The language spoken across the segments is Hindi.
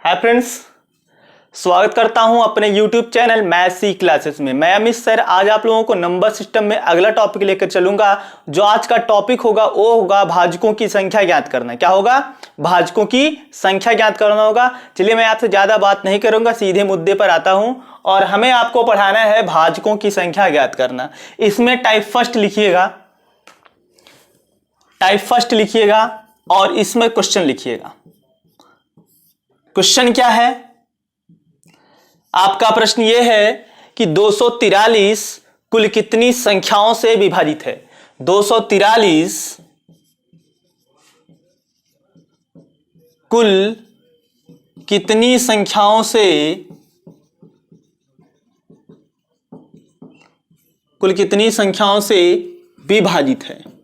हाय फ्रेंड्स, स्वागत करता हूं अपने YouTube चैनल मैथ्स सी क्लासेस में। मैं अमित सर आज आप लोगों को नंबर सिस्टम में अगला टॉपिक लेकर चलूंगा। जो आज का टॉपिक होगा वो होगा भाजकों की संख्या ज्ञात करना। क्या होगा? भाजकों की संख्या ज्ञात करना होगा। चलिए मैं आपसे ज्यादा बात नहीं करूंगा, सीधे मुद्दे पर आता हूं। और हमें आपको पढ़ाना है भाजकों की संख्या ज्ञात करना। इसमें टाइप फर्स्ट लिखिएगा और इसमें क्वेश्चन लिखिएगा। क्वेश्चन क्या है? आपका प्रश्न यह है कि 243 कुल कितनी संख्याओं से विभाजित है? 243 कुल कितनी संख्याओं से विभाजित है?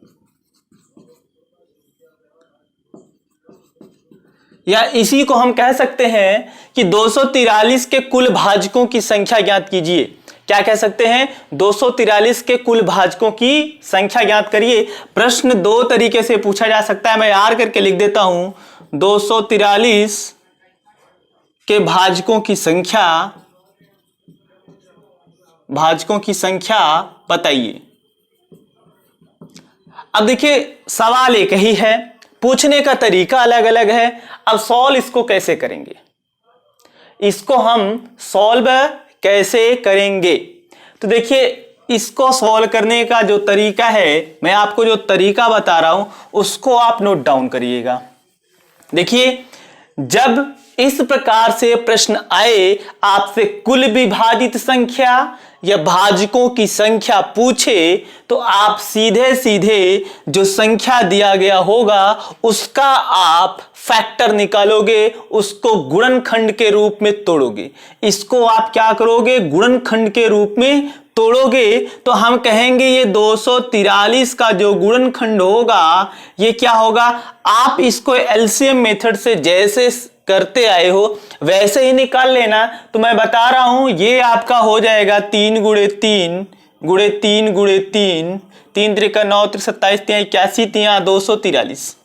या इसी को हम कह सकते हैं कि 243 के कुल भाजकों की संख्या ज्ञात कीजिए। क्या कह सकते हैं? 243 के कुल भाजकों की संख्या ज्ञात करिए। प्रश्न दो तरीके से पूछा जा सकता है। मैं आर करके लिख देता हूं, 243 के भाजकों की संख्या बताइए। अब देखिए, सवाल एक ही है, पूछने का तरीका अलग अलग है। अब सॉल्व इसको कैसे करेंगे? इसको हम सॉल्व कैसे करेंगे? तो देखिए, इसको सॉल्व करने का जो तरीका है, मैं आपको जो तरीका बता रहा हूं उसको आप नोट डाउन करिएगा। देखिए, जब इस प्रकार से प्रश्न आए, आपसे कुल विभाजित संख्या या भाजकों की संख्या पूछे, तो आप सीधे सीधे जो संख्या दिया गया होगा उसका आप फैक्टर निकालोगे, उसको गुणनखंड के रूप में तोड़ोगे। इसको आप क्या करोगे? गुणनखंड के रूप में तोड़ोगे। तो हम कहेंगे ये 243 का जो गुणनखंड होगा ये क्या होगा? आप इसको एलसीएम मेथड से जैसे करते आए हो वैसे ही निकाल लेना। तो मैं बता रहा हूं, ये आपका हो जाएगा 3 गुणे 3 गुणे 3 गुणे 3, 3 त्रिका 9 त्रिक 27 तिया 81 तिया 243।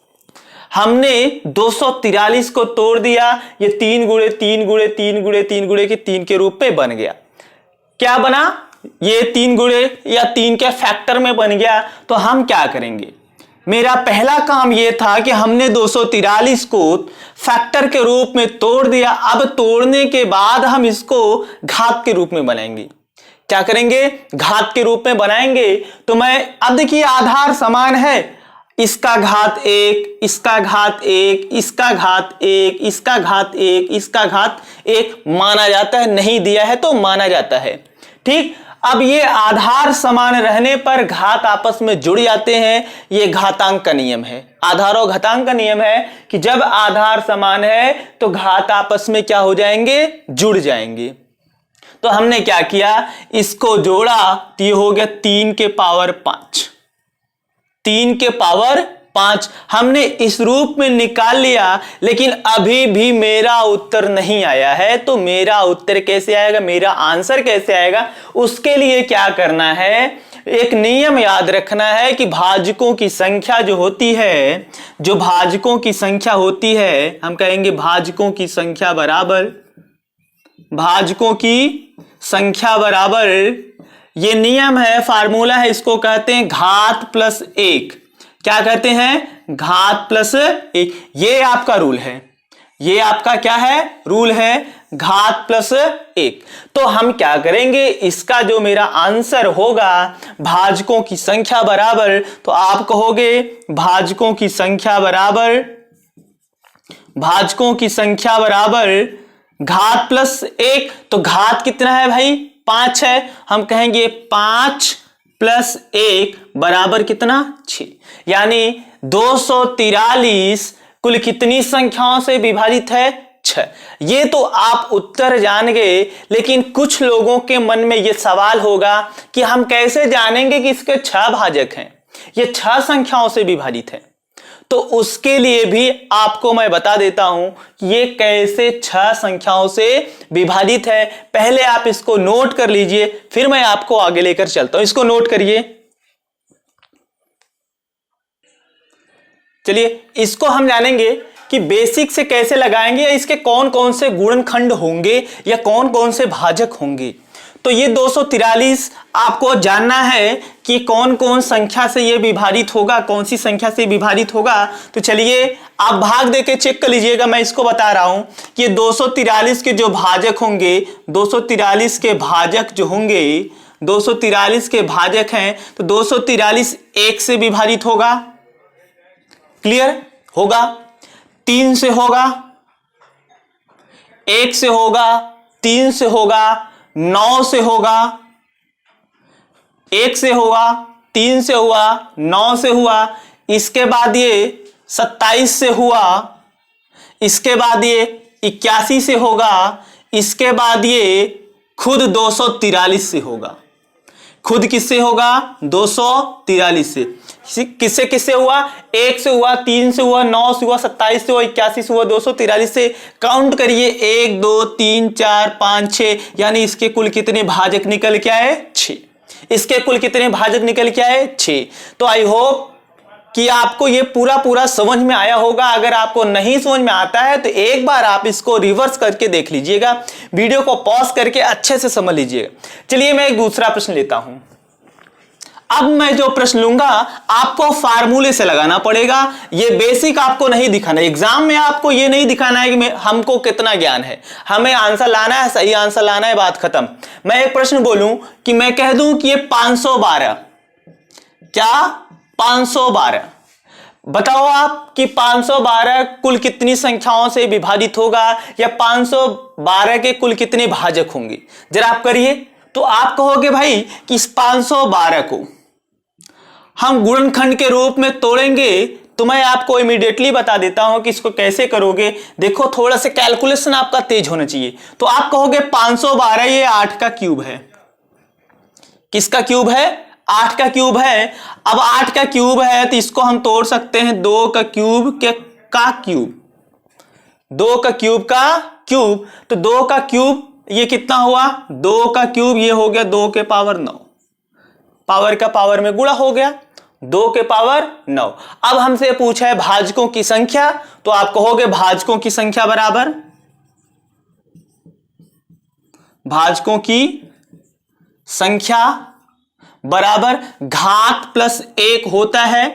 हमने 243 को तोड़ दिया, ये 3 गुणे 3 गुणे 3 गुणे 3 गुणे के 3 के रूप में बन गया। क्या बना? ये 3 गुणे या 3 के फैक्टर में बन गया। तो हम क्या करेंगे? मेरा पहला काम यह था कि हमने 243 को फैक्टर के रूप में तोड़ दिया। अब तोड़ने के बाद हम इसको घात के रूप में बनाएंगे। क्या करेंगे? घात के रूप में बनाएंगे। तो मैं अब देखिए, आधार समान है, इसका घात 1, इसका घात 1, इसका घात 1, इसका घात 1, इसका घात 1 माना जाता है। नहीं दिया है तो माना जाता है। ठीक, अब ये आधार समान रहने पर घात आपस में जुड़ जाते हैं। ये घातांक का नियम है, आधार और घातांक का नियम है कि जब आधार समान है तो घात आपस में क्या हो जाएंगे? जुड़ जाएंगे। तो हमने क्या किया? इसको जोड़ा तो ये हो गया 3 के पावर 5। 3 के पावर 5 हमने इस रूप में निकाल लिया। लेकिन अभी भी मेरा उत्तर नहीं आया है। तो मेरा उत्तर कैसे आएगा? मेरा आंसर कैसे आएगा? उसके लिए क्या करना है? एक नियम याद रखना है कि भाजकों की संख्या जो होती है, हम कहेंगे भाजकों की संख्या बराबर, ये नियम है, फार्मूला है, इसको कहते हैं घात प्लस 1। क्या कहते हैं? घात प्लस 1। ये आपका रूल है। ये आपका क्या है? रूल है, घात प्लस 1। तो हम क्या करेंगे? इसका जो मेरा आंसर होगा भाजकों की संख्या बराबर, तो आप कहोगे भाजकों की संख्या बराबर घात प्लस 1। तो घात कितना है भाई? 5 है। हम कहेंगे 5 प्लस 1 बराबर कितना? 6। यानी 243 कुल कितनी संख्याओं से विभाजित है? 6। ये तो आप उत्तर जान गए। लेकिन कुछ लोगों के मन में ये सवाल होगा कि हम कैसे जानेंगे कि इसके 6 भाजक हैं, ये 6 संख्याओं से विभाजित है। तो उसके लिए भी आपको मैं बता देता हूं कि ये कैसे 6 संख्याओं से विभाजित है। पहले आप इसको नोट कर लीजिए, फिर मैं आपको आगे लेकर चलता हूं। इसको नोट करिए। चलिए, इसको हम जानेंगे कि बेसिक से कैसे लगाएंगे या इसके कौन कौन से गुणनखंड होंगे या कौन कौन से भाजक होंगे। तो ये 243 आपको जानना है कि कौन कौन संख्या से ये विभाजित होगा, कौन सी संख्या से विभाजित होगा। तो चलिए आप भाग देके चेक कर लीजिएगा, मैं इसको बता रहा हूं कि ये 243 के जो भाजक होंगे, 243 के भाजक जो होंगे, 243 के भाजक हैं, तो 243 1 से विभाजित होगा, क्लियर होगा, 3 से होगा, 1 से होगा, 3 से होगा, 9 से होगा, 1 से होगा, 3 से हुआ, 9 से हुआ, इसके बाद ये 27 से हुआ, इसके बाद ये 81 से होगा, इसके बाद ये खुद 243 से होगा। खुद किससे होगा? 243 से। किससे किससे हुआ? 1 से हुआ, 3 से हुआ, 9 से हुआ, 27 से हुआ, 81 से हुआ, 243 से। काउंट करिए 1 2 3 4 5 6, यानी इसके कुल कितने भाजक निकल के आए? 6। इसके कुल कितने भाजक निकल के आए? 6। तो आई होप कि आपको ये पूरा समझ में आया होगा। अगर आपको नहीं समझ में आता है तो एक बार आप इसको रिवर्स करके देख लीजिएगा, वीडियो को पॉज करके अच्छे से समझ लीजिएगा। चलिए मैं एक दूसरा प्रश्न लेता हूं। अब मैं जो प्रश्न लूंगा आपको फार्मूले से लगाना पड़ेगा, ये बेसिक आपको नहीं दिखाना। एग्जाम में आपको ये नहीं दिखाना है कि हमको कितना ज्ञान है, हमें आंसर लाना है, सही आंसर लाना है, बात खत्म। मैं एक प्रश्न बोलूं कि मैं कह दूं कि ये 512, क्या 512, बताओ आप कि 512 कुल कितनी संख्याओं से विभाजित होगा या 512 के कुल कितने भाजक होंगे? जरा आप करिए। तो आप कहोगे भाई कि इस 512 को हम गुणनखंड के रूप में तोड़ेंगे, तो मैं आपको इमीडिएटली बता देता हूं कि इसको कैसे करोगे। देखो थोड़ा सा कैलकुलेशन आपका तेज होना चाहिए। तो आप कहोगे 512 ये 8 का क्यूब है। किसका क्यूब है? 8 का क्यूब है। अब 8 का क्यूब है तो इसको हम तोड़ सकते हैं 2 का क्यूब के का क्यूब, 2 का क्यूब का क्यूब। तो 2 का क्यूब ये कितना हुआ? 2 का क्यूब ये हो गया 2 के पावर 9, पावर का पावर में गुणा हो गया, 2 के पावर 9। अब हमसे पूछा है भाजकों की संख्या, तो आप कहोगे भाजकों की संख्या बराबर, भाजकों की संख्या बराबर घात प्लस 1 होता है।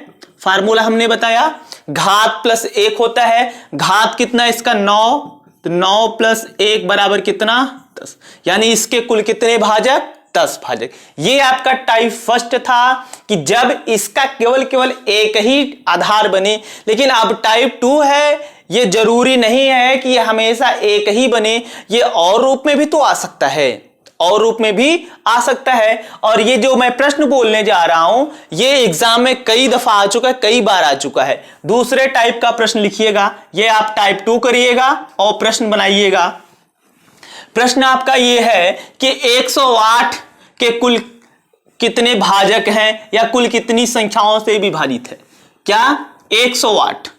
फार्मूला हमने बताया, घात प्लस 1 होता है। घात कितना इसका? 9, तो 9 प्लस 1 बराबर कितना? 10। यानी इसके कुल कितने भाजक? 10 भाजक। ये आपका टाइप फर्स्ट था कि जब इसका केवल एक ही आधार बने, लेकिन अब टाइप 2 है, ये जरूरी नहीं है कि ये हमेशा एक ही बने, ये और रूप में भी तो आ सकता है, और रूप में भी आ सकता है। और ये जो मैं प्रश्न बोलने जा रहा हूं ये एग्जाम में कई दफा आ चुका है, कई बार आ चुका है। दूसरे टाइप का प्रश्न लिखिएगा, ये आप टाइप 2 करिएगा और प्रश्न बनाइएगा। प्रश्न आपका ये है कि 108 के कुल कितने भाजक हैं या कुल कितनी संख्याओं से विभाजित है? क्या 108?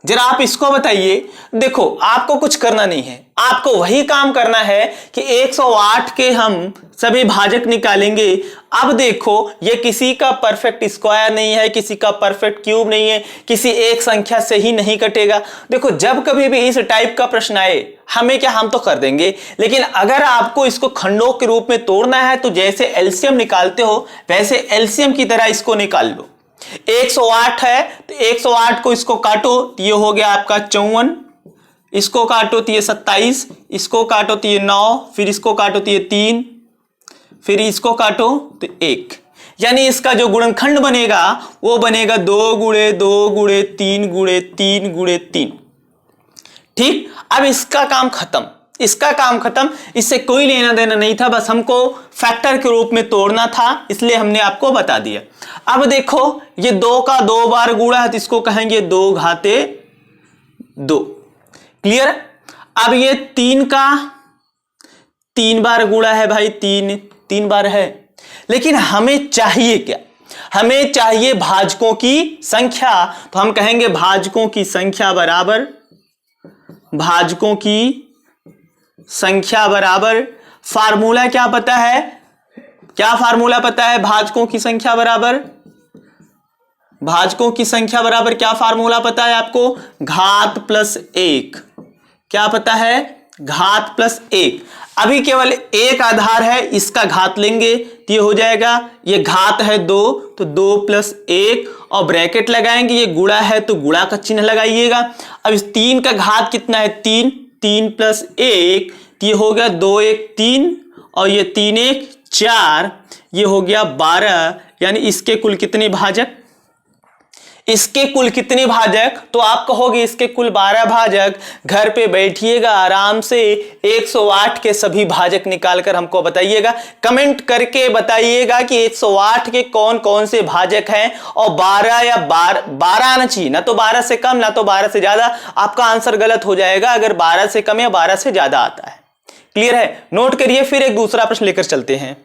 जरा आप इसको बताइए। देखो आपको कुछ करना नहीं है, आपको वही काम करना है कि 108 के हम सभी भाजक निकालेंगे। अब देखो ये किसी का परफेक्ट स्क्वायर नहीं है, किसी का परफेक्ट क्यूब नहीं है, किसी एक संख्या से ही नहीं कटेगा। देखो जब कभी भी इस टाइप का प्रश्न आए, हमें क्या, हम तो कर देंगे, लेकिन अगर आपको इसको खंडों के रूप में तोड़ना है तो जैसे एलसीएम निकालते हो वैसे एलसीएम की तरह इसको निकाल लो। 108 है तो 108 को इसको काटो तो ये हो गया आपका 54, इसको काटो तो ये 27, इसको काटो तो ये 9, फिर इसको काटो तो ये 3, फिर इसको काटो तो 1। यानी इसका जो गुणनखंड बनेगा वो बनेगा 2 गुणे 2 गुणे 3 गुणे 3 गुणे 3। ठीक, अब इसका काम खत्म, इसका काम खत्म, इससे कोई लेना देना नहीं था, बस हमको फैक्टर के रूप में तोड़ना था, इसलिए हमने आपको बता दिया। अब देखो ये 2 का 2 बार गुणा है तो इसको कहेंगे 2 घाते 2, क्लियर। अब ये 3 का 3 बार गुणा है भाई, 3 बार है, लेकिन हमें चाहिए क्या? हमें चाहिए भाजकों की संख्या। तो हम कहेंगे भाजकों की संख्या बराबर, भाजकों की संख्या बराबर, फार्मूला क्या पता है? क्या फार्मूला पता है भाजकों की संख्या बराबर? भाजकों की संख्या बराबर क्या फार्मूला पता है आपको, घात प्लस एक। क्या पता है, घात प्लस एक। अभी केवल एक आधार है, इसका घात लेंगे तो ये हो जाएगा, ये घात है 2 तो 2 प्लस 1 और ब्रैकेट लगाएंगे, ये गुणा है तो गुणा का चिन्ह लगाइएगा। अब इस 3 का घात कितना है, 3, 3 प्लस 1 तो ये हो गया 2 1 3 और ये 3 1 4, ये हो गया 12। यानी इसके कुल कितने भाजक, इसके कुल कितने भाजक, तो आप कहोगे इसके कुल 12 भाजक। घर पे बैठिएगा आराम से 108 के सभी भाजक निकालकर हमको बताइएगा, कमेंट करके बताइएगा कि 108 के कौन कौन से भाजक हैं। और 12 या 12 आना चाहिए, ना तो 12 से कम ना तो 12 से ज्यादा, आपका आंसर गलत हो जाएगा अगर 12 से कम या 12 से ज्यादा आता है। क्लियर है, नोट करिए। फिर एक दूसरा प्रश्न लेकर चलते हैं,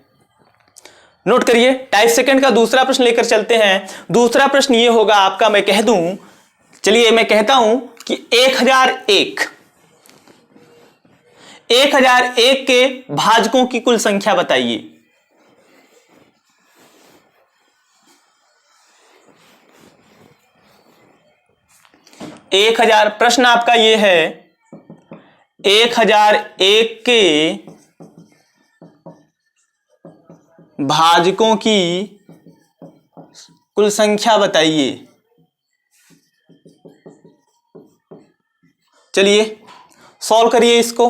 नोट करिए, टाइप सेकंड का दूसरा प्रश्न लेकर चलते हैं। दूसरा प्रश्न ये होगा आपका, मैं कह दूं, चलिए मैं कहता हूं कि 1001 के भाजकों की कुल संख्या बताइए। 1000, प्रश्न आपका ये है 1001 के भाजकों की कुल संख्या बताइए। चलिए सॉल्व करिए इसको,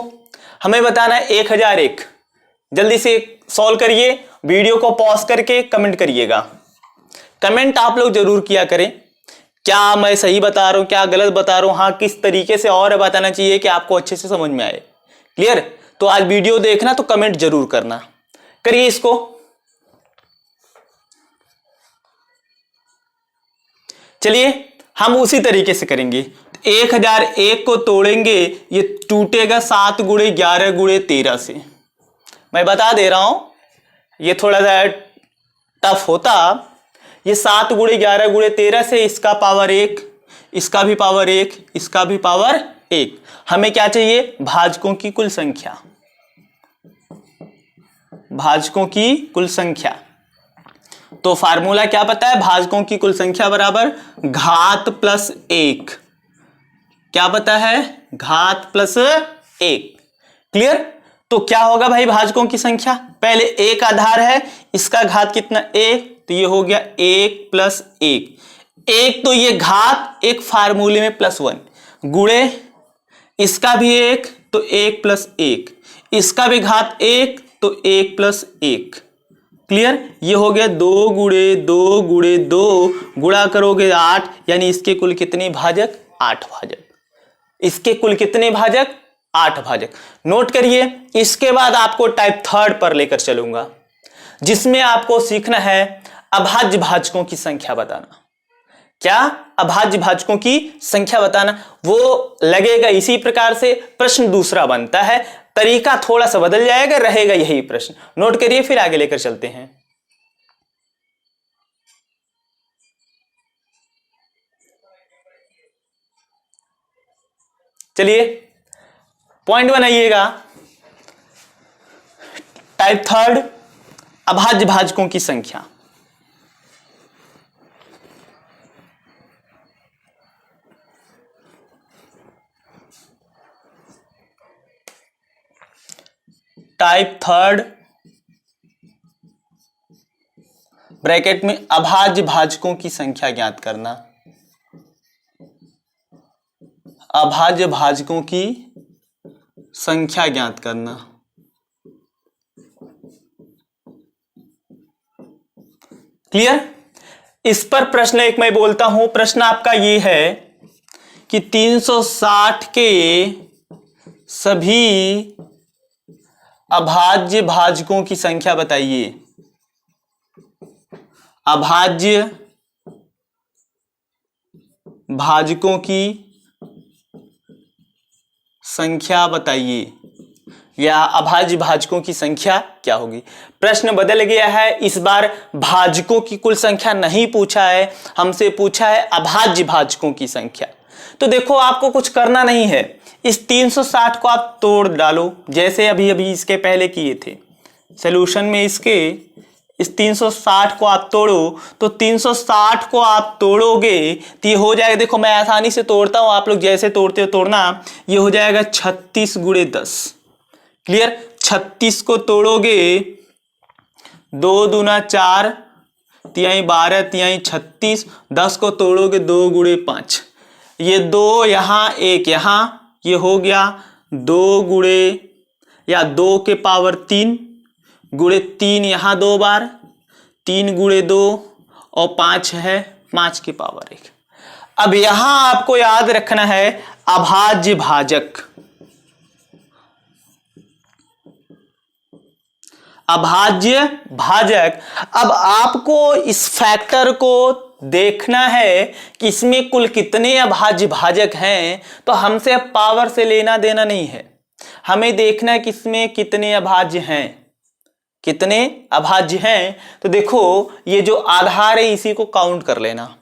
हमें बताना है 1001। जल्दी से सॉल्व करिए, वीडियो को पॉज करके कमेंट करिएगा। कमेंट आप लोग जरूर किया करें, क्या मैं सही बता रहा हूं, क्या गलत बता रहा हूं, हाँ किस तरीके से और बताना चाहिए कि आपको अच्छे से समझ में आए। क्लियर, तो आज वीडियो देखना तो कमेंट जरूर करना। करिए इसको। चलिए हम उसी तरीके से करेंगे। 1001 को तोड़ेंगे, ये टूटेगा 7 गुणे 11 गुणे 13 से। मैं बता दे रहा हूं ये थोड़ा सा टफ होता। ये 7 गुणे 11 गुणे 13 से, इसका पावर 1, इसका भी पावर 1, इसका भी पावर 1। हमें क्या चाहिए, भाजकों की कुल संख्या, भाजकों की कुल संख्या। तो फार्मूला क्या पता है, भाजकों की कुल संख्या बराबर घात प्लस 1। क्या पता है, घात प्लस 1। क्लियर, तो क्या होगा भाई भाजकों की संख्या, पहले एक आधार है, इसका घात कितना 1 तो ये हो गया 1 प्लस 1, तो ये घात एक फार्मूले में +1 गुणे इसका भी 1 तो 1 प्लस 1, इसका भी घात 1 तो 1 प्लस 1। क्लियर, ये हो गया 2 गुणे 2 गुणे 2, गुणा करोगे 8, यानी इसके कुल कितने भाजक, 8 भाजक। इसके कुल कितने भाजक, 8 भाजक। नोट करिए, इसके बाद आपको टाइप थर्ड पर लेकर चलूंगा, जिसमें आपको सीखना है अभाज्य भाजकों की संख्या बताना। क्या, अभाज्य भाजकों की संख्या बताना। वो लगेगा इसी प्रकार से, प्रश्न दूसरा बनता है, तरीका थोड़ा सा बदल जाएगा, रहेगा यही प्रश्न। नोट करिए, फिर आगे लेकर चलते हैं। चलिए पॉइंट बनाइएगा, टाइप थर्ड अभाज्य भाजकों की संख्या। टाइप थर्ड ब्रैकेट में अभाज्य भाजकों की संख्या ज्ञात करना। अभाज्य भाजकों की संख्या ज्ञात करना। क्लियर, इस पर प्रश्न एक मैं बोलता हूं। प्रश्न आपका ये है कि 360 के सभी अभाज्य भाजकों की संख्या बताइए। अभाज्य भाजकों की संख्या बताइए, या अभाज्य भाजकों की संख्या क्या होगी। प्रश्न बदल गया है, इस बार भाजकों की कुल संख्या नहीं पूछा है, हमसे पूछा है अभाज्य भाजकों की संख्या। तो देखो आपको कुछ करना नहीं है, इस 360 को आप तोड़ डालो, जैसे अभी अभी इसके पहले किए थे। सॉल्यूशन में इस 360 को आप तोड़ो तो 360 को आप तोड़ोगे तो ये हो जाएगा, देखो मैं आसानी से तोड़ता हूं, आप लोग जैसे तोड़ते हो तोड़ना। ये हो जाएगा 36 गुणे 10। क्लियर? 36 को तोड़ोगे 2 दूना 4, तिहाई 12, तिहाई 36। 10 को तोड़ोगे 2 गुणे 5, ये 2 यहाँ 1 यहाँ, ये हो गया 2 गुणे या 2 के पावर 3 गुणे 3 यहाँ 2 बार, 3 गुणे 2 और 5 है 5 की पावर 1। अब यहां आपको याद रखना है अभाज्य भाजक। अभाज्य भाजक। अब आपको इस फैक्टर को देखना है कि इसमें कुल कितने अभाज्य भाजक हैं। तो हमसे अब पावर से लेना देना नहीं है, हमें देखना है कि इसमें कितने अभाज्य हैं, कितने अभाज्य हैं। तो देखो ये जो आधार है इसी को काउंट कर लेना।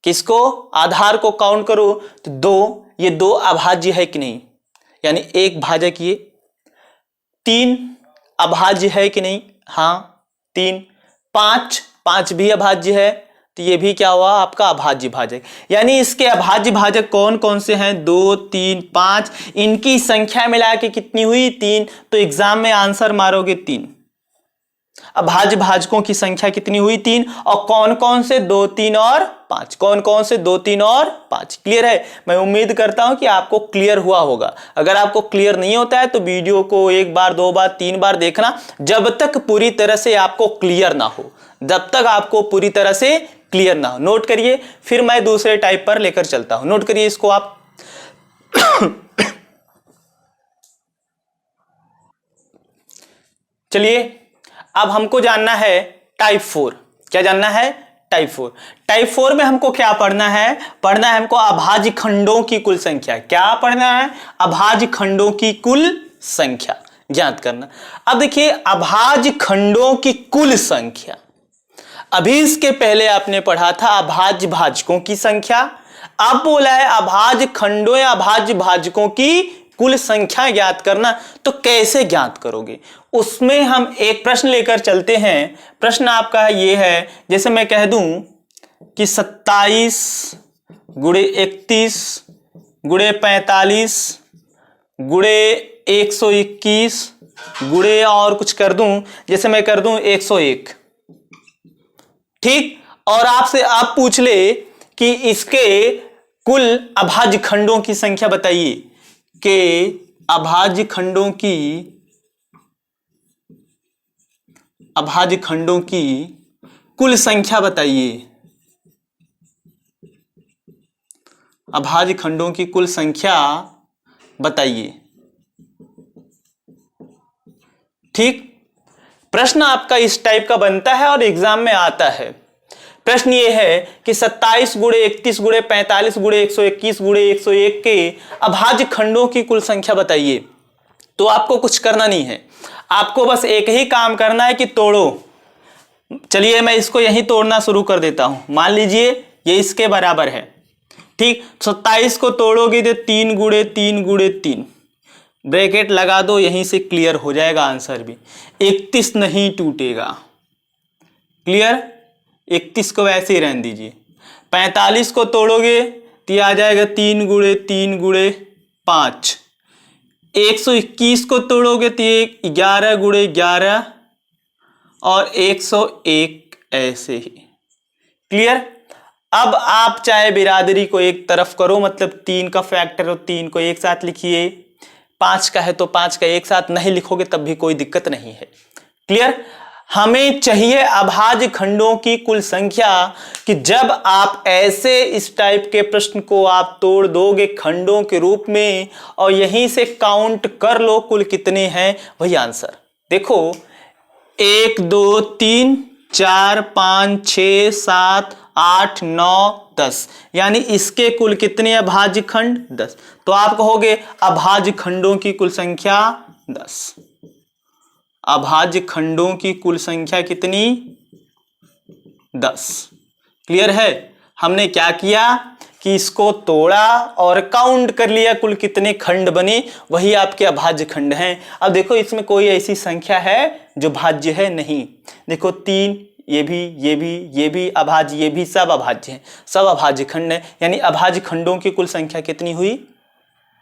किसको? आधार को काउंट करो तो 2, ये 2 अभाज्य है कि नहीं, यानी एक भाजक ये। 3 अभाज्य है कि नहीं, हाँ 3। 5 भी अभाज्य है, तो ये भी क्या हुआ आपका अभाज्य भाजक। यानी इसके अभाज्य भाजक कौन कौन से हैं? 2, 3, 5। इनकी संख्या मिला के कितनी हुई? 3। तो एग्जाम में आंसर मारोगे 3। अभाज्य भाजकों की संख्या कितनी हुई? 3। और कौन कौन से? 2, 3 और 5। कौन कौन से? 2, 3 और 5। क्लियर है? मैं उम्मीद करता हूं कि आपको क्लियर हुआ होगा। अगर आपको क्लियर नहीं होता है तो वीडियो को 1 बार 2 बार 3 बार देखना, जब तक पूरी तरह से आपको क्लियर ना हो, जब तक आपको पूरी तरह से क्लियर ना हो। नोट करिए, फिर मैं दूसरे टाइप पर लेकर चलता हूं। नोट करिए इसको आप। चलिए अब हमको जानना है टाइप 4। क्या जानना है? टाइप 4। टाइप 4 में हमको क्या पढ़ना है? पढ़ना है हमको अभाज्य खंडों की कुल संख्या। क्या पढ़ना है? अभाज्य खंडों की कुल संख्या ज्ञात करना। अब देखिए अभाज्य खंडों की कुल संख्या, अभी इसके पहले आपने पढ़ा था अभाज्य भाजकों की संख्या। अब बोला है अभाज्य खंडों या अभाज्य भाजकों की कुल संख्या ज्ञात करना। तो कैसे ज्ञात करोगे? उसमें हम एक प्रश्न लेकर चलते हैं। प्रश्न आपका ये है, जैसे मैं कह दूं कि 27 गुणे 31 गुणे 45 गुणे 121 गुणे और कुछ कर दूं, जैसे मैं कर दूं 101। ठीक? और आपसे आप पूछ ले कि इसके कुल अभाज्य खंडों की संख्या बताइए, कि अभाज्य खंडों की कुल संख्या बताइए। अभाज्य खंडों की कुल संख्या बताइए। ठीक? प्रश्न आपका इस टाइप का बनता है और एग्जाम में आता है। प्रश्न ये है कि 27 गुणे 31 गुणे 45 गुणे 121 गुणे 101 के अभाज्य खंडों की कुल संख्या बताइए। तो आपको कुछ करना नहीं है, आपको बस एक ही काम करना है कि तोड़ो। चलिए मैं इसको यहीं तोड़ना शुरू कर देता हूं। मान लीजिए ये इसके बराबर है। ठीक? 27 को तोड़ोगे तो 3 गुणे 3 गुणे 3, ब्रैकेट लगा दो, यहीं से क्लियर हो जाएगा आंसर भी। 31 नहीं टूटेगा। क्लियर? 31 को वैसे ही रहने दीजिए। 45 को तोड़ोगे तो आ जाएगा 3 गुणे 3 गुणे 5। 121 को तोड़ोगे तो 11 गुणे 11 और 101 ऐसे ही। क्लियर? अब आप चाहे बिरादरी को एक तरफ करो, मतलब 3 का फैक्टर हो 3 को एक साथ लिखिए, 5 का है तो 5 का एक साथ नहीं लिखोगे तब भी कोई दिक्कत नहीं है। क्लियर? हमें चाहिए अभाज्य खंडों की कुल संख्या, कि जब आप ऐसे इस टाइप के प्रश्न को आप तोड़ दोगे खंडों के रूप में और यहीं से काउंट कर लो कुल कितने हैं, वही आंसर। देखो 1 2 3 4 5 6 7 8 9 10, यानी इसके कुल कितने अभाज्य खंड? 10। तो आप कहोगे अभाज्य खंडों की कुल संख्या 10। अभाज्य खंडों की कुल संख्या कितनी? 10। क्लियर है? हमने क्या किया कि इसको तोड़ा और काउंट कर लिया कुल कितने खंड बने, वही आपके अभाज्य खंड हैं। अब देखो इसमें कोई ऐसी संख्या है जो भाज्य है नहीं। देखो 3, ये भी अभाज्य, ये भी सब अभाज्य हैं, सब अभाज्य खंड है। यानी अभाज्य खंडों की कुल संख्या कितनी हुई?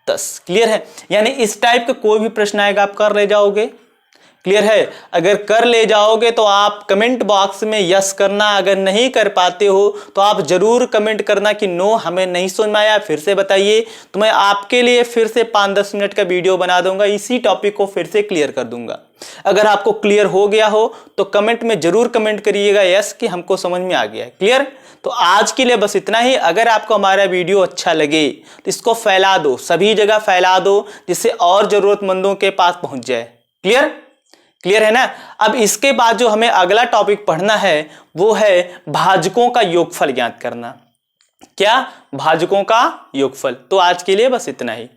10। क्लियर है? यानी इस टाइप का कोई भी प्रश्न आएगा आप कर ले जाओगे। क्लियर है? अगर कर ले जाओगे तो आप कमेंट बॉक्स में यस करना, अगर नहीं कर पाते हो तो आप जरूर कमेंट करना कि नो हमें नहीं समझ में आया, फिर से बताइए। तो मैं आपके लिए फिर से 5-10 मिनट का वीडियो बना दूंगा, इसी टॉपिक को फिर से क्लियर कर दूंगा। अगर आपको क्लियर हो गया हो तो कमेंट में जरूर कमेंट करिएगा यस कि हमको समझ में आ गया है। क्लियर? तो आज के लिए बस इतना ही। अगर आपको हमारा वीडियो अच्छा लगे तो इसको फैला दो, सभी जगह फैला दो, जिससे और जरूरतमंदों के पास पहुंच जाए। क्लियर? क्लियर है ना? अब इसके बाद जो हमें अगला टॉपिक पढ़ना है वो है भाजकों का योगफल ज्ञात करना। क्या? भाजकों का योगफल। तो आज के लिए बस इतना ही।